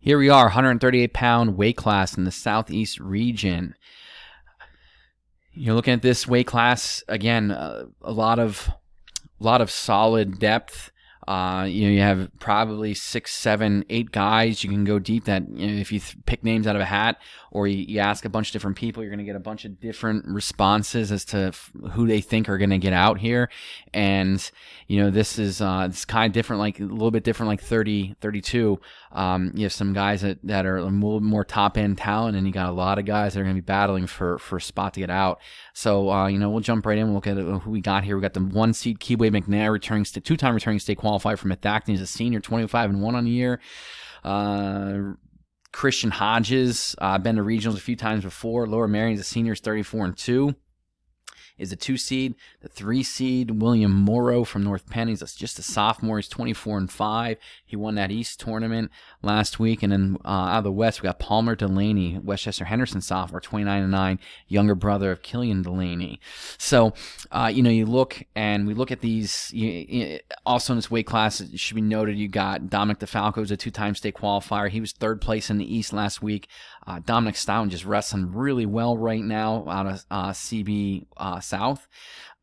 Here we are, 138-pound weight class in the Southeast region. You're looking at this weight class again. A lot of solid depth. You have probably 6, 7, 8 guys. You can go deep. That if you pick names out of a hat, or you ask a bunch of different people, you're going to get a bunch of different responses as to who they think are going to get out here. And this is it's kind of different, like a little bit different, like 30, 32. You have some guys that are a little more top end talent, and you got a lot of guys that are going to be battling for a spot to get out. So we'll jump right in. We'll look at who we got here. We got the 1 seed Keyway McNair, two-time returning state qualifier from Methacton. He's a senior, 25-1 on the year. Christian Hodges, been to regionals a few times before. Lower Marion's a senior, 34-2. Is a 2 seed. The 3 seed, William Morrow from North Penn. He's just a sophomore. He's 24-5. He won that East tournament last week. And then out of the West, we got Palmer Delaney, Westchester Henderson sophomore, 29-9, younger brother of Killian Delaney. So, you look and we look at these. Also in this weight class, it should be noted, you got Dominic DeFalco, who's a 2-time state qualifier. He was 3rd place in the East last week. Dominic Stoughton just wrestling really well right now out of CB South.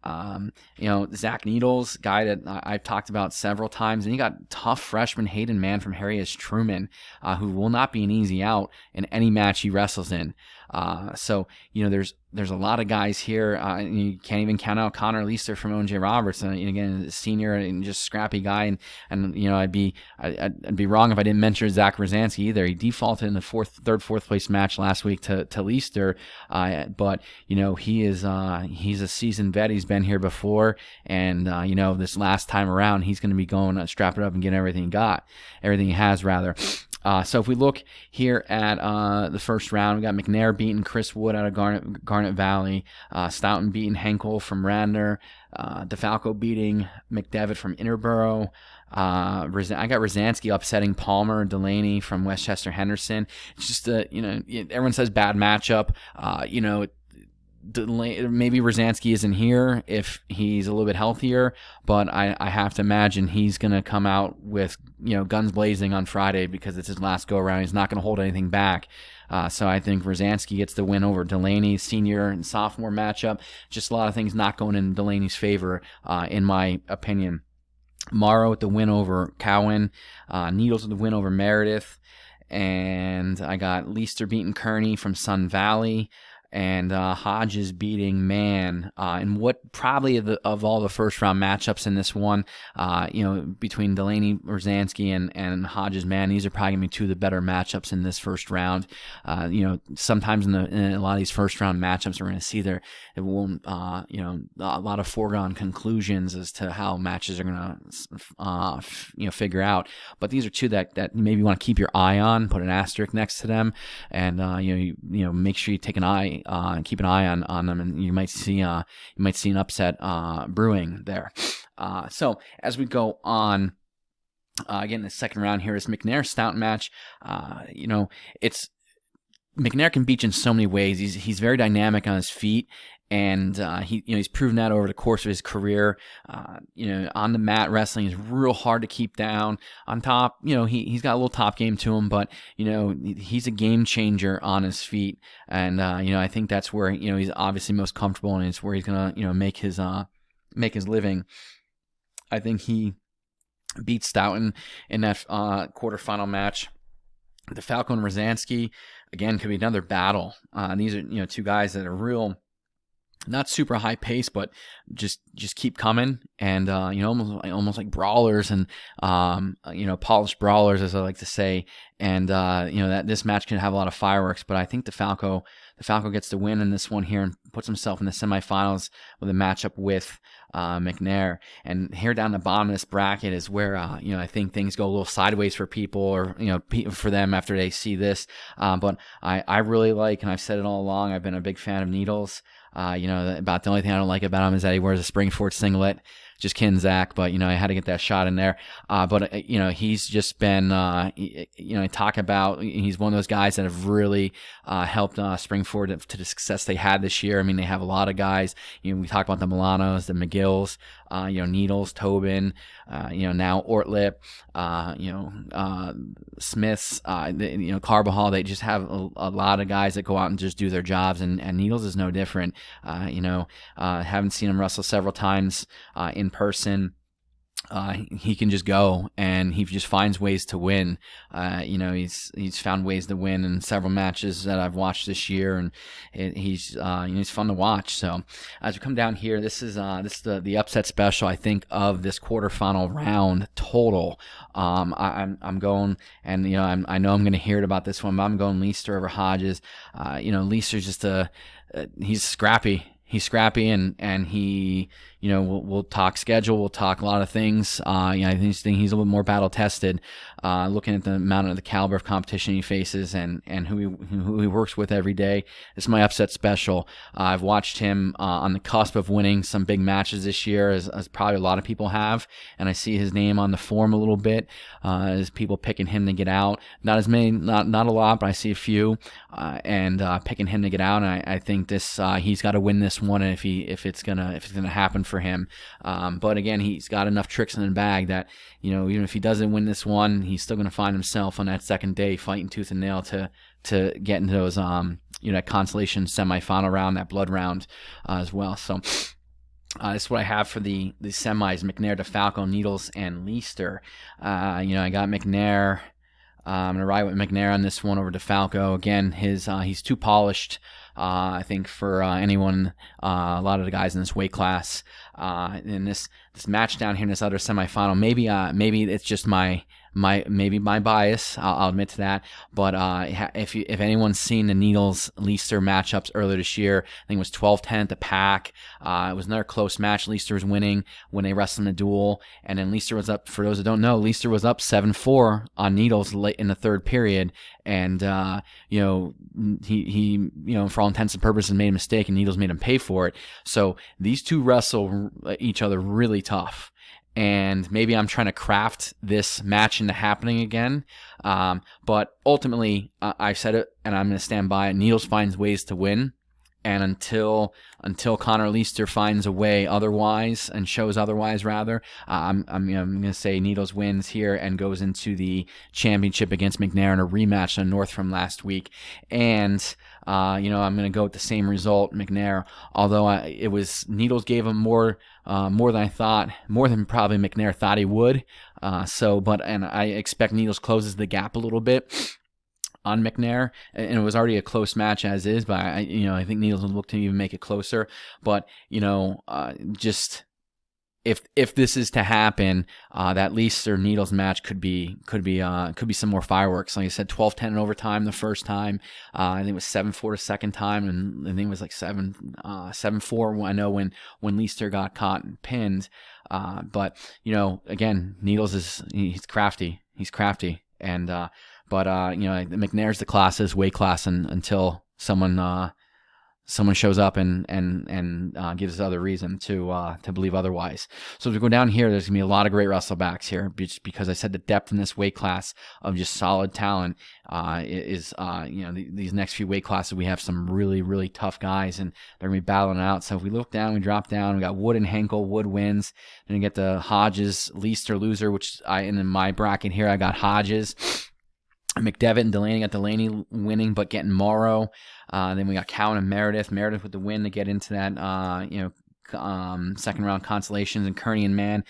Zach Needles, guy that I've talked about several times, and you got tough freshman Hayden Mann from Harry S. Truman, who will not be an easy out in any match he wrestles in. So there's a lot of guys here. You can't even count out Connor Leister from O.J. Roberts. Again, a senior and just scrappy guy. And I'd be wrong if I didn't mention Zach Rosansky either. He defaulted in the fourth place match last week to Leister. But he is he's a seasoned vet. He's been here before, and this last time around he's going to be going strap it up and get everything he has rather. So if we look here at the first round, we got McNair beating Chris Wood out of Garnet Valley, Stoughton beating Henkel from Radnor, DeFalco beating McDevitt from Interboro. I got Rosansky upsetting Palmer Delaney from Westchester Henderson. It's just everyone says bad matchup. Maybe Rosansky isn't here if he's a little bit healthier, but I have to imagine he's going to come out with guns blazing on Friday because it's his last go around. He's not going to hold anything back. So I think Rosansky gets the win over Delaney. Senior and sophomore matchup. Just a lot of things not going in Delaney's favor, in my opinion. Morrow with the win over Cowan. Needles with the win over Meredith. And I got Leister beating Kearney from Sun Valley. And Hodges beating Mann, and what probably of all the first round matchups in this one, between Delaney, Rosansky, and Hodges Mann, these are probably gonna be two of the better matchups in this first round. Sometimes in a lot of these first round matchups, we're gonna see a lot of foregone conclusions as to how matches are gonna figure out. But these are two that maybe you want to keep your eye on, put an asterisk next to them, and make sure you take an eye. Keep an eye on them, and you might see an upset brewing there. So as we go on, again, the second round here is McNair Stoughton match. It's McNair can beat you in so many ways. He's very dynamic on his feet. And he's proven that over the course of his career. On the mat, wrestling is real hard to keep down. On top, he's got a little top game to him, but he's a game changer on his feet. And I think that's where he's obviously most comfortable, and it's where he's gonna make his living. I think he beat Stoughton in that quarterfinal match. DeFalco and Rosansky again could be another battle. These are two guys that are real. Not super high pace, but just keep coming, and almost like brawlers, and polished brawlers, as I like to say. And that this match can have a lot of fireworks, but I think DeFalco gets the win in this one here and puts himself in the semifinals with a matchup with McNair. And here down the bottom of this bracket is where I think things go a little sideways for people, or for them after they see this. But I really like, and I've said it all along, I've been a big fan of Needles. About the only thing I don't like about him is that he wears a Springford singlet. just kidding, Zach, but I had to get that shot in there. But he's just been talk about, he's one of those guys that have really helped spring forward to the success they had this year. I mean, they have a lot of guys. We talk about the Milanos, the McGills, Needles, Tobin, now Ortlip, Smiths, Carbajal. They just have a lot of guys that go out and just do their jobs, and Needles is no different. Haven't seen him wrestle several times in person. He can just go, and he just finds ways to win. He's found ways to win in several matches that I've watched this year, and he's fun to watch. So as we come down here, this is the upset special, I think, of this quarterfinal round total. I'm going, and I know I'm going to hear it about this one, but I'm going Leister over Hodges. Leister's just he's scrappy. He's scrappy, and he, we'll talk schedule, we'll talk a lot of things. I think he's a little more battle tested. Looking at the amount of the caliber of competition he faces and who he works with every day. This is my upset special. I've watched him on the cusp of winning some big matches this year, as probably a lot of people have, and I see his name on the form a little bit, as people picking him to get out. Not as many, not a lot, but I see a few, and picking him to get out. And I think this he's got to win this one if it's gonna happen for him. But again, he's got enough tricks in the bag that even if he doesn't win this one, he's still gonna find himself on that second day fighting tooth and nail to get into those that consolation semifinal round, that blood round as well. So this is what I have for the semis: McNair, DeFalco, Needles, and Leister. I got McNair. I'm gonna ride with McNair on this one over DeFalco. Again, he's too polished. I think for anyone, a lot of the guys in this weight class, in this match down here in this other semifinal, maybe it's just my bias. I'll admit to that. But if anyone's seen the Needles Leister matchups earlier this year, I think it was 12-10 at the Pack. It was another close match. Leister was winning when they wrestled in the duel, and then Leister was up. For those that don't know, Leister was up 7-4 on Needles late in the third period, and he for all intents and purposes made a mistake, and Needles made him pay for it. So these two wrestle each other really tough. And maybe I'm trying to craft this match into happening again. But ultimately, I've said it, and I'm going to stand by it. Needles finds ways to win. And until Connor Leister finds a way otherwise, and shows otherwise, rather, I'm going to say Needles wins here and goes into the championship against McNair in a rematch on North from last week. And I'm going to go with the same result, McNair. Although it was Needles gave him more than I thought, more than probably McNair thought he would. And I expect Needles closes the gap a little bit on McNair, and it was already a close match as is, but I think Needles will look to even make it closer. But just if this is to happen, that Leister Needles match could be some more fireworks. Like I said, 12-10 in overtime the first time. I think it was 7-4 the second time, and I think it was like 7-4. I know when Leister got caught and pinned. But again, Needles he's crafty. He's crafty, and but McNair's the class's weight class, until someone shows up and gives us other reason to believe otherwise. So as we go down here, there's gonna be a lot of great wrestlebacks here, just because I said the depth in this weight class of just solid talent is these next few weight classes, we have some really, really tough guys, and they're gonna be battling it out. So if we look down, we drop down, we got Wood and Henkel. Wood wins. Then we get the Hodges Leister loser, which in my bracket here I got Hodges. McDevitt and Delaney got Delaney winning, but getting Morrow. Then we got Cowan and Meredith. Meredith with the win to get into that, second round consolations, and Kearney and Man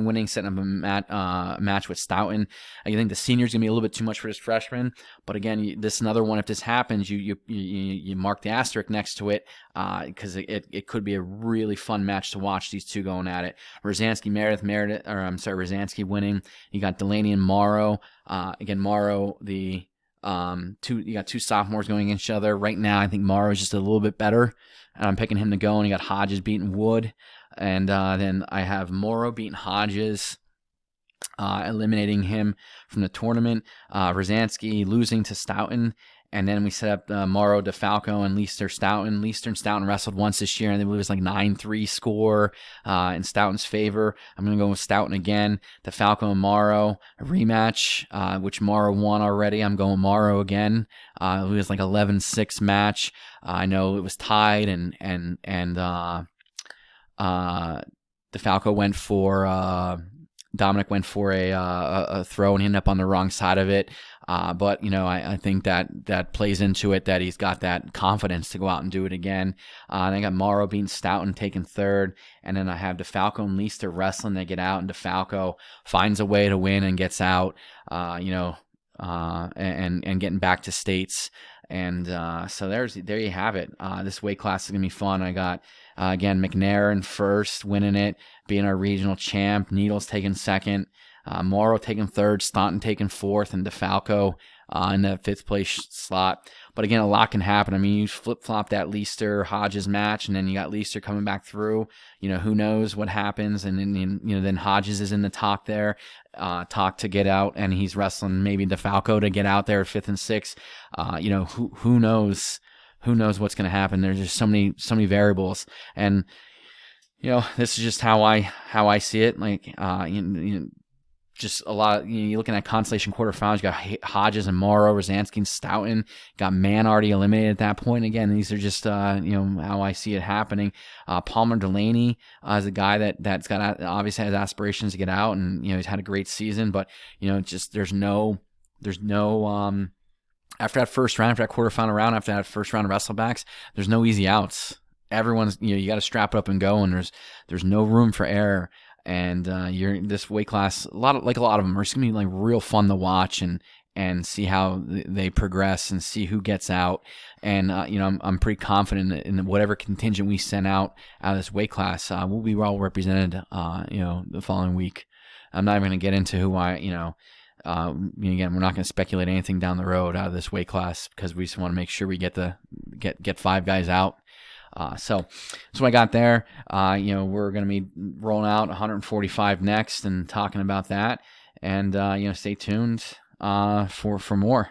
winning, setting up a match with Stoughton. I think the senior's gonna be a little bit too much for this freshman, but again, this is another one. If this happens, you mark the asterisk next to it, because it could be a really fun match to watch. These two going at it. Rosansky Rosansky winning. You got Delaney and Morrow. Again, Morrow, you got two sophomores going against each other. Right now, I think Morrow is just a little bit better, and I'm picking him to go. And you got Hodges beating Wood, and then I have Morrow beating Hodges, eliminating him from the tournament. Rosansky losing to Stoughton, And then we set up Mauro DeFalco and Leister Stoughton. Leister and Stoughton wrestled once this year, and I believe it was like 9-3 score in Stoughton's favor. I'm going to go with Stoughton again. DeFalco and Mauro, a rematch, which Mauro won already. I'm going Mauro again. It was like 11-6 match. I know it was tied, and DeFalco went for Dominic went for a throw and he ended up on the wrong side of it. But, I think that plays into it, that he's got that confidence to go out and do it again. And I got Mauro beating Stoughton, taking third. And then I have DeFalco and Leister wrestling. They get out, and DeFalco finds a way to win and gets out, and getting back to states. And so there you have it. This weight class is going to be fun. I got, again, McNair in first, winning it, being our regional champ. Needles taking second. Mauro taking third, Staunton taking fourth, and DeFalco in the fifth place slot. But again, a lot can happen. I mean, you flip-flop that Leister-Hodges match, and then you got Leister coming back through. Who knows what happens, and then Hodges is in the talk there, to get out, and he's wrestling maybe DeFalco to get out there at fifth and sixth. Who knows? Who knows what's going to happen? There's just so many variables, and this is just how I see it. Like, just a lot. You're looking at consolation quarterfinals. You got Hodges and Mauro, Rosansky and Stoughton. Got Mann already eliminated at that point. Again, these are just how I see it happening. Palmer Delaney is a guy that's got, obviously has aspirations to get out, and he's had a great season. But just there's no after that first round, after that quarterfinal round, after that first round of wrestlebacks, there's no easy outs. Everyone's you got to strap it up and go, and there's no room for error. And this weight class, a lot of them are just gonna be like real fun to watch and see how they progress and see who gets out. And I'm pretty confident in whatever contingent we send out of this weight class, we'll be well represented. The following week. I'm not even gonna get into who again, we're not gonna speculate anything down the road out of this weight class, because we just want to make sure we get 5 guys out. So that's what I got there. We're going to be rolling out 145 next and talking about that. And, stay tuned for more.